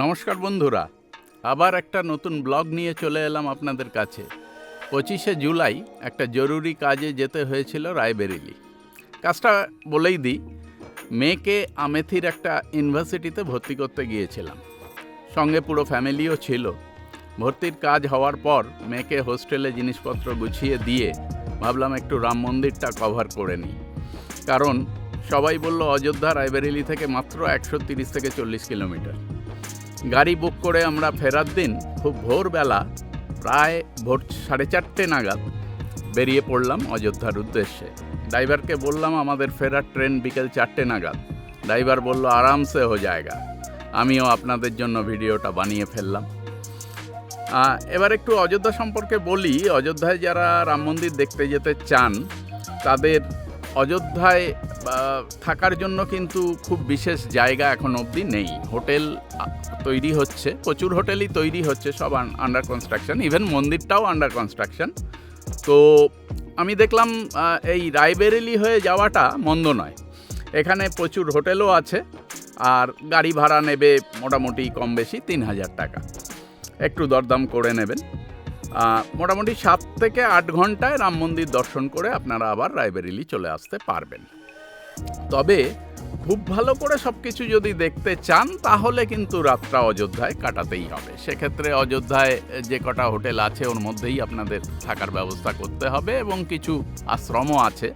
নমস্কার বন্ধুরা, আবার একটা নতুন ব্লগ নিয়ে চলে এলাম আপনাদের কাছে। 25শে জুলাই একটা জরুরি কাজে যেতে হয়েছিল রায়বেরেলি। কাজটা বলেই দিই, মেয়েকে আমেথির একটা ইউনিভার্সিটিতে ভর্তি করতে গিয়েছিলাম। সঙ্গে পুরো ফ্যামিলিও ছিল। ভর্তির কাজ হওয়ার পর মেয়েকে হোস্টেলে জিনিসপত্র গুছিয়ে দিয়ে ভাবলাম একটু রাম মন্দিরটা কভার করে নিই। কারণ সবাই বলল অযোধ্যা রায়বেরেলি থেকে মাত্র 130 থেকে 40 কিলোমিটার। গাড়ি বুক করে আমরা ফেরার দিন খুব ভোরবেলা প্রায় ভোর 4:30 নাগাদ বেরিয়ে পড়লাম অযোধ্যার উদ্দেশ্যে। ড্রাইভারকে বললাম আমাদের ফেরার ট্রেন বিকেল 4টে নাগাদ। ড্রাইভার বলল আরামসে হো জায়গা। আমিও আপনাদের জন্য ভিডিওটা বানিয়ে ফেললাম। এবার একটু অযোধ্যা সম্পর্কে বলি। অযোধ্যায় যারা রাম মন্দির দেখতে যেতে চান তাদের অযোধ্যায় থাকার জন্য কিন্তু খুব বিশেষ জায়গা এখন অবধি নেই। হোটেল তৈরি হচ্ছে, প্রচুর হোটেলই তৈরি হচ্ছে, সব আন্ডার কনস্ট্রাকশন, ইভেন মন্দিরটাও আন্ডার কনস্ট্রাকশন। তো আমি দেখলাম এই রায়বেরেলি হয়ে যাওয়াটা মন্দ নয়। এখানে প্রচুর হোটেলও আছে, আর গাড়ি ভাড়া নেবে মোটামুটি কম বেশি 3,000 টাকা। একটু দরদাম করে নেবেন। মোটামুটি 7 থেকে 8 ঘন্টায় রাম মন্দির দর্শন করে আপনারা আবার রায়বেরেলি চলে আসতে পারবেন। তবে খুব ভালো করে সব কিছু যদি দেখতে চান তাহলে কিন্তু রাতটা অযোধ্যায় কাটাতেই হবে। সেক্ষেত্রে অযোধ্যায় যে কটা হোটেল আছে ওর মধ্যেই আপনাদের থাকার ব্যবস্থা করতে হবে, এবং কিছু আশ্রমও আছে,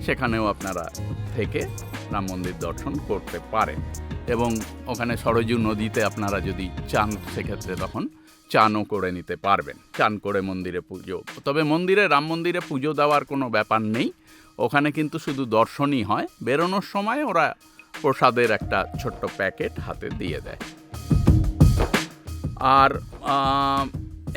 সেখানেও আপনারা থেকে রাম মন্দির দর্শন করতে পারেন। এবং ওখানে সরজু নদীতে আপনারা যদি চান সেক্ষেত্রে তখন চানও করে নিতে পারবেন। চান করে মন্দিরে পুজো, তবে মন্দিরে রাম মন্দিরে পুজো দেওয়ার কোনো ব্যাপার নেই। ওখানে কিন্তু শুধু দর্শনই হয়। বেরোনোর সময় ওরা প্রসাদের একটা ছোট্ট প্যাকেট হাতে দিয়ে দেয়। আর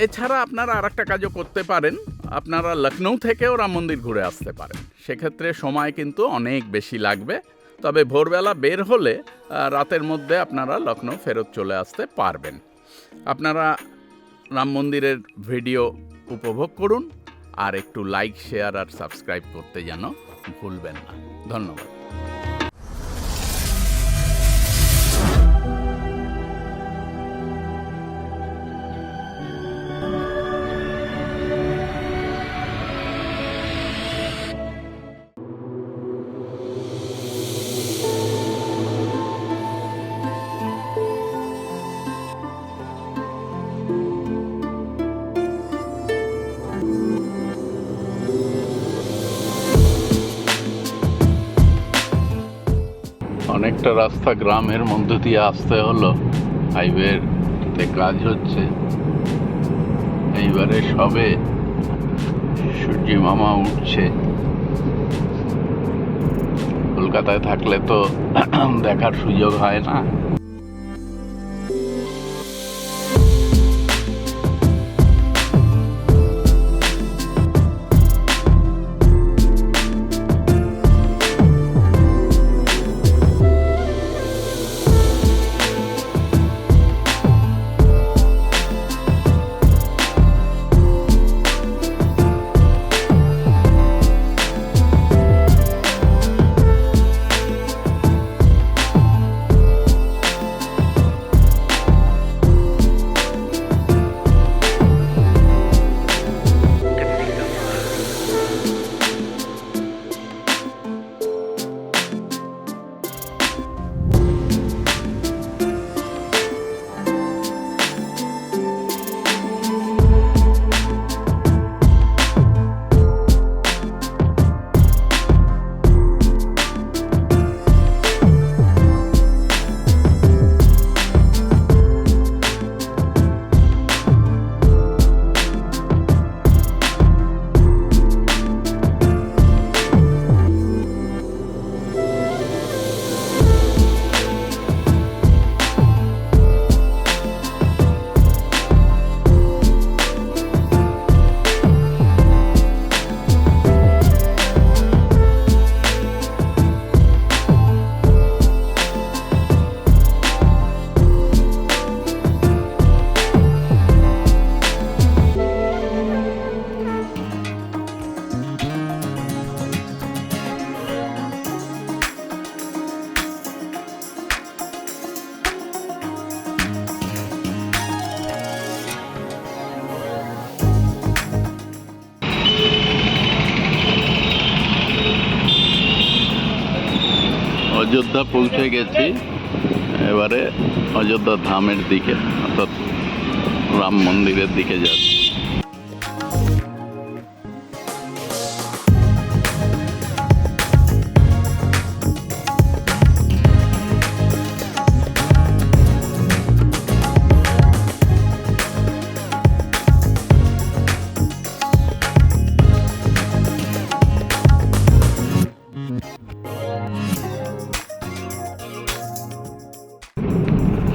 এছাড়া আপনারা আর একটা কাজও করতে পারেন, আপনারা লখনৌ থেকেও রাম মন্দির ঘুরে আসতে পারেন। সেক্ষেত্রে সময় কিন্তু অনেক বেশি লাগবে, তবে ভোরবেলা বের হলে রাতের মধ্যে আপনারা লখনৌ ফেরত চলে আসতে পারবেন। আপনারা রাম মন্দিরের ভিডিও উপভোগ করুন, আর একটু লাইক, শেয়ার আর সাবস্ক্রাইব করতে যেন ভুলবেন না। ধন্যবাদ। অনেকটা রাস্তা গ্রামের মধ্য দিয়ে আসতে হলো। হাইওয়েতে কাজ হচ্ছে। এইবারে সবে সূর্যি মামা উঠছে। কলকাতায় থাকলে তো দেখার সুযোগ হয় না। অযোধ্যা পৌঁছে গেছি। এবারে অযোধ্যা ধামের দিকে, অর্থাৎ রাম মন্দিরের দিকে যাচ্ছি।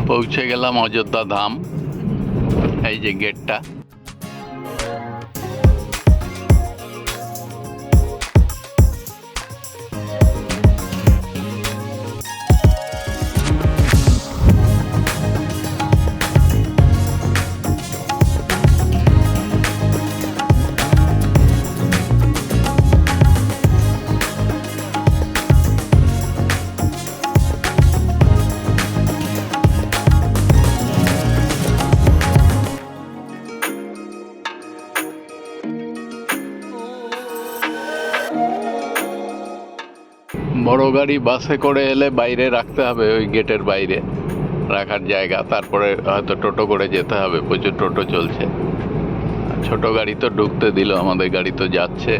পৌঁছে গেলাম অযোধ্যা ধাম। এই যে গেটটা। বড় গাড়ি বাসে করে এলে বাইরে রাখতে হবে, ওই গেটের বাইরে রাখার জায়গা। তারপরে হয়তো টোটো করে যেতে হবে, প্রচুর টোটো চলছে। ছোট গাড়ি তো ঢুকতে দিল, আমাদের গাড়ি তো যাচ্ছে।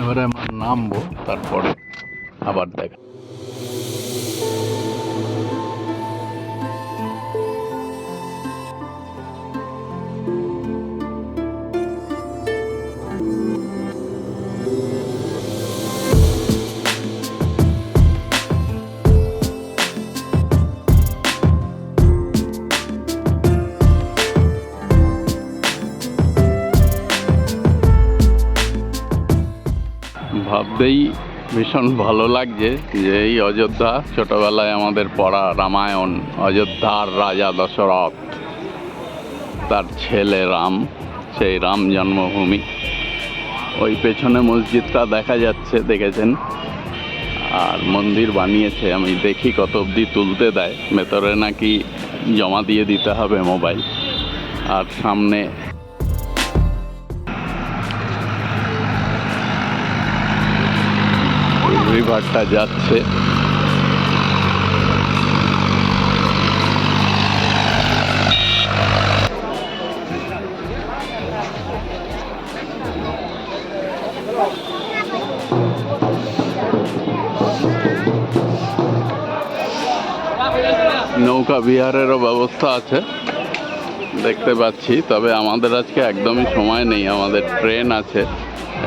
এবারে আমরা নামবো, তারপরে আবার দেখা। ভাবতেই ভীষণ ভালো লাগছে যে এই অযোধ্যা, ছোটবেলায় আমাদের পড়া রামায়ণ, অযোধ্যার রাজা দশরথ, তার ছেলে রাম, সেই রাম জন্মভূমি। ওই পেছনে মসজিদটা দেখা যাচ্ছে, দেখেছেন। আর মন্দির বানিয়েছে, আমি দেখি কত অবধি তুলতে দেয়। ভেতরে নাকি জমা দিয়ে দিতে হবে মোবাইল। আর সামনে রিভারটা যাচ্ছে। নৌকা বিহারেরও ব্যবস্থা আছে দেখতে পাচ্ছি, তবে আমাদের আজকে একদমই সময় নেই। আমাদের ট্রেন আছে,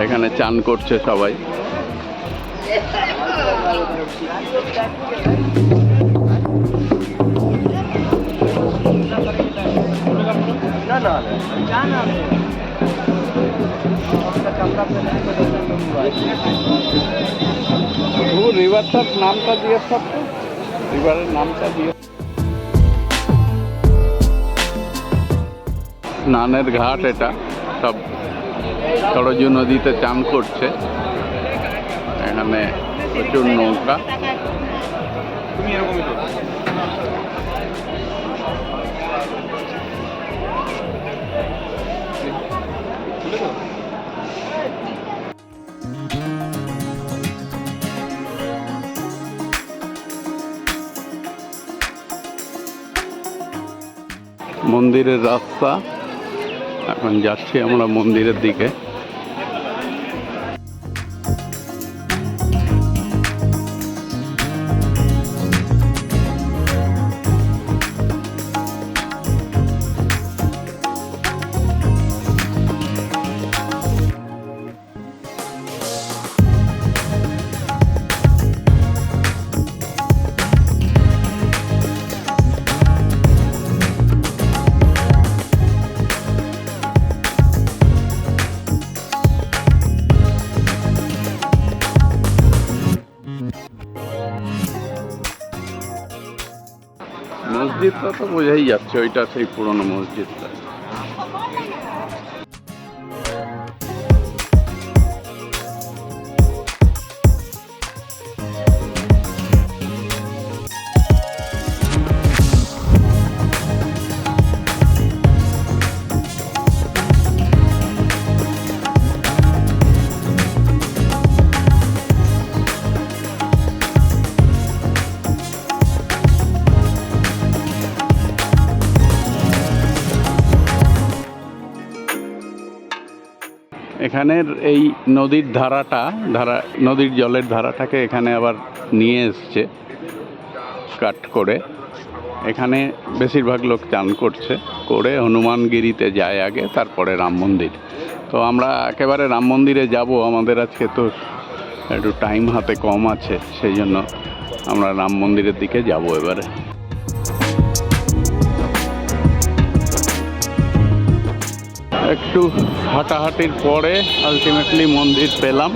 এখানে চান করছে সবাই। না রিভারটার নামটা দিয়ে সব তো রিভারের নামটা দিয়ে স্নানের ঘাট এটা সব সরজু নদীতে চান করছে এখানে প্রচুর নৌকা মন্দিরের রাস্তা এখন যাচ্ছি আমরা মন্দিরের দিকে মসজিদটা তো বোঝাই যাচ্ছে ওইটা সেই পুরনো মসজিদটা এখানের এই নদীর নদীর জলের ধারাটাকে এখানে আবার নিয়ে এসছে কাট করে এখানে বেশিরভাগ লোক চান করে হনুমানগিরিতে যায় আগে তারপরে রাম মন্দির তো আমরা একেবারে রাম মন্দিরে যাব আমাদের আজকে তো একটু টাইম হাতে কম আছে সেই জন্য আমরা রাম মন্দিরের দিকে যাব এবারে একটু হাঁটাহাঁটির পরে আলটিমেটলি মন্দির পেলাম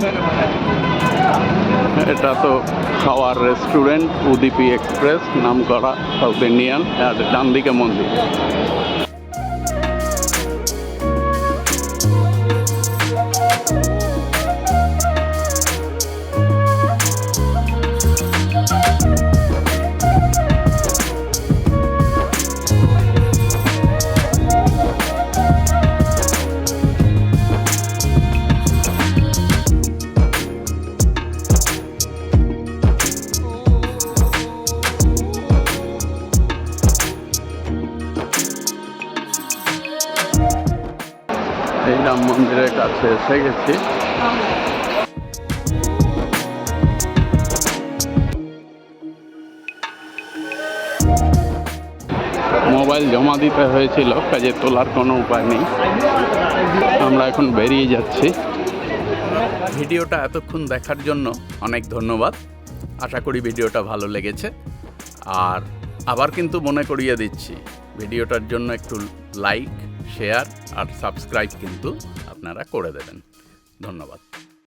এটা তো খাওয়ার রেস্টুরেন্ট উদীপী এক্সপ্রেস নাম করা সাউথ ইন্ডিয়ান আর ডান দিকে মন্দির এই রাম মন্দিরের কাছে এসে গেছি মোবাইল জমা দিতে হয়েছিল কাজে তোলার কোনো উপায় নেই আমরা এখন বেরিয়ে যাচ্ছি ভিডিওটা এতক্ষণ দেখার জন্য অনেক ধন্যবাদ আশা করি ভিডিওটা ভালো লেগেছে আর আবার কিন্তু মনে করিয়ে দিচ্ছি ভিডিওটার জন্য একটু লাইক শেয়ার আর সাবস্ক্রাইব কিন্তু আপনারা করে দেবেন ধন্যবাদ